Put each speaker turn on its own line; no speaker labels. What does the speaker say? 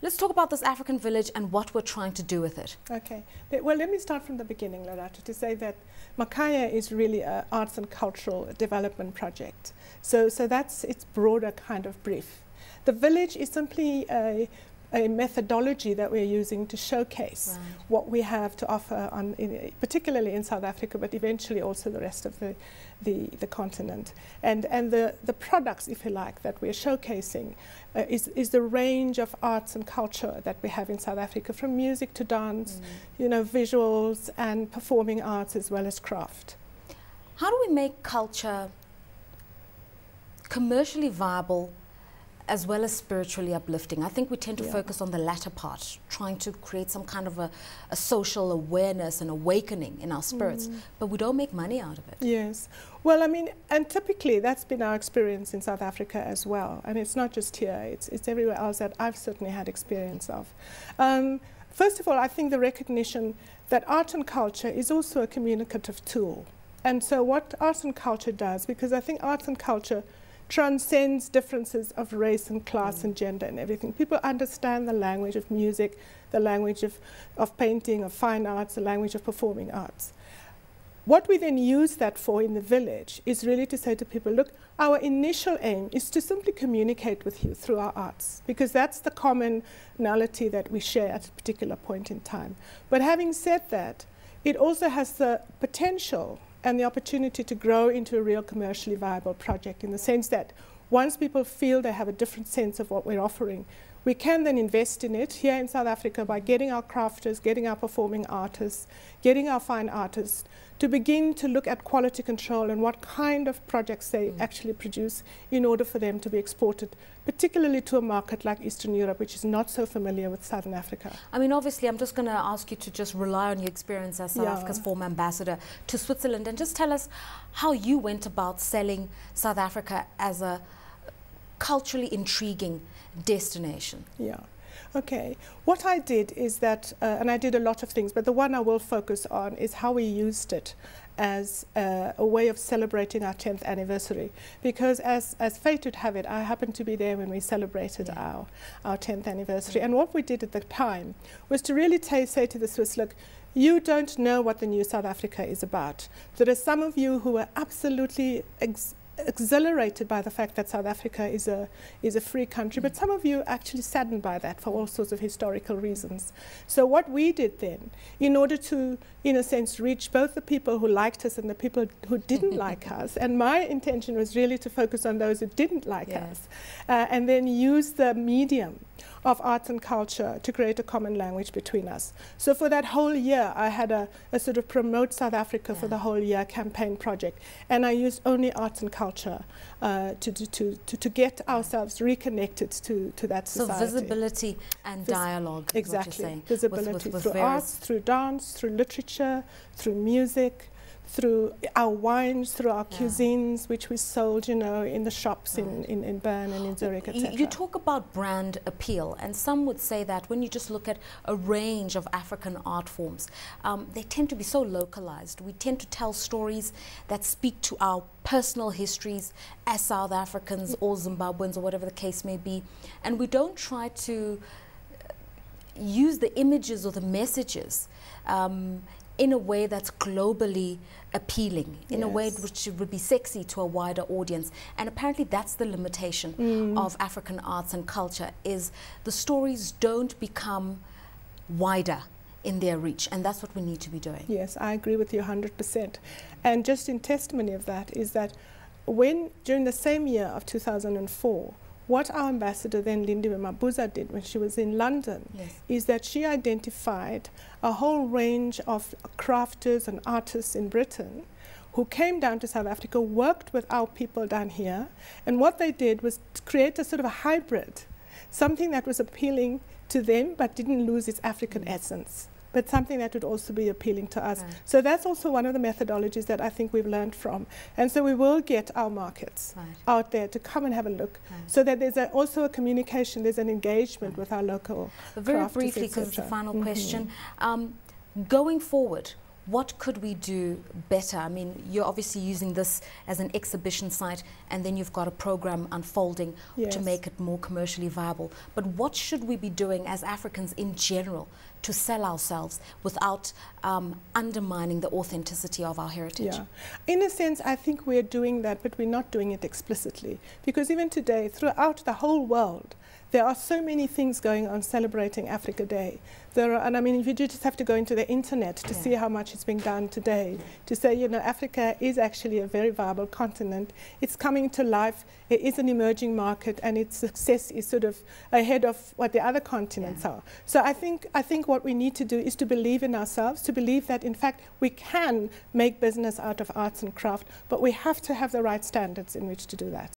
Let's talk about this African village and what we're trying to do with it.
Okay. Well, let me start from the beginning, Loretta, to say that Makhaya is really an arts and cultural development project. So that's its broader kind of brief. The village is simply a methodology that we're using to showcase what we have to offer, particularly in South Africa, but eventually also the rest of the continent. And the products, if you like, that we're showcasing is the range of arts and culture that we have in South Africa, from music to dance, you know, visuals and performing arts as well as craft.
How do we make culture commercially viable as well as spiritually uplifting? I think we tend to focus on the latter part, trying to create some kind of a social awareness and awakening in our spirits, but we don't make money out of it.
Yes. Well, I mean, and typically that's been our experience in South Africa as well. And it's not just here, it's everywhere else that I've certainly had experience of. First of all, I think the recognition that art and culture is also a communicative tool. And so what arts and culture does, because I think arts and culture transcends differences of race and class and gender and everything. People understand the language of music, the language of painting, of fine arts, the language of performing arts. What we then use that for in the village is really to say to people, look, our initial aim is to simply communicate with you through our arts, because that's the commonality that we share at a particular point in time. But having said that, it also has the potential and the opportunity to grow into a real commercially viable project, in the sense that once people feel they have a different sense of what we're offering, we can then invest in it here in South Africa by getting our crafters, getting our performing artists, getting our fine artists to begin to look at quality control and what kind of projects they actually produce in order for them to be exported, particularly to a market like Eastern Europe, which is not so familiar with Southern Africa.
I mean, obviously, I'm just going to ask you to just rely on your experience as South Africa's former ambassador to Switzerland, and just tell us how you went about selling South Africa as a culturally intriguing destination.
Yeah. Okay. What I did is that, and I did a lot of things, but the one I will focus on is how we used it as a way of celebrating our 10th anniversary. Because as fate would have it, I happened to be there when we celebrated our 10th anniversary. And what we did at the time was to really say to the Swiss, look, you don't know what the new South Africa is about. There are some of you who are absolutely exhilarated by the fact that South Africa is a free country, but some of you actually saddened by that for all sorts of historical reasons. So what we did then, in order to, in a sense, reach both the people who liked us and the people who didn't like us, and my intention was really to focus on those who didn't like us, and then use the medium of arts and culture to create a common language between us. So for that whole year, I had a sort of promote South Africa for the whole year campaign project, and I used only arts and culture to get ourselves reconnected to that society.
So visibility and dialogue.
Exactly. Visibility through arts, through dance, through literature, through music, through our wines, through our cuisines, which we sold, you know, in the shops in Bern and in Zurich, etc.
You talk about brand appeal, and some would say that when you just look at a range of African art forms, they tend to be so localized. We tend to tell stories that speak to our personal histories as South Africans or Zimbabweans or whatever the case may be, and we don't try to use the images or the messages in a way that's globally appealing, in a way which would be sexy to a wider audience. And apparently that's the limitation of African arts and culture, is the stories don't become wider in their reach, and that's what we need to be doing.
Yes, I agree with you 100%. And just in testimony of that is that when, during the same year of 2004, what our ambassador then, Lindiwe Mabuza, did when she was in London is that she identified a whole range of crafters and artists in Britain who came down to South Africa, worked with our people down here, and what they did was to create a sort of a hybrid, something that was appealing to them but didn't lose its African essence, but something that would also be appealing to us. So that's also one of the methodologies that I think we've learned from. And so we will get our markets out there to come and have a look, so that there's also a communication, there's an engagement with our local
Very briefly, because it's the final question, going forward, what could we do better? I mean, you're obviously using this as an exhibition site, and then you've got a program unfolding to make it more commercially viable. But what should we be doing as Africans in general to sell ourselves without undermining the authenticity of our heritage?
Yeah. In a sense, I think we're doing that, but we're not doing it explicitly. Because even today, throughout the whole world, there are so many things going on celebrating Africa Day. There are, and I mean, you just have to go into the internet to see how much is being done today, to say, you know, Africa is actually a very viable continent. It's coming to life. It is an emerging market, and its success is sort of ahead of what the other continents are. So I think what we need to do is to believe in ourselves, to believe that, in fact, we can make business out of arts and craft, but we have to have the right standards in which to do that.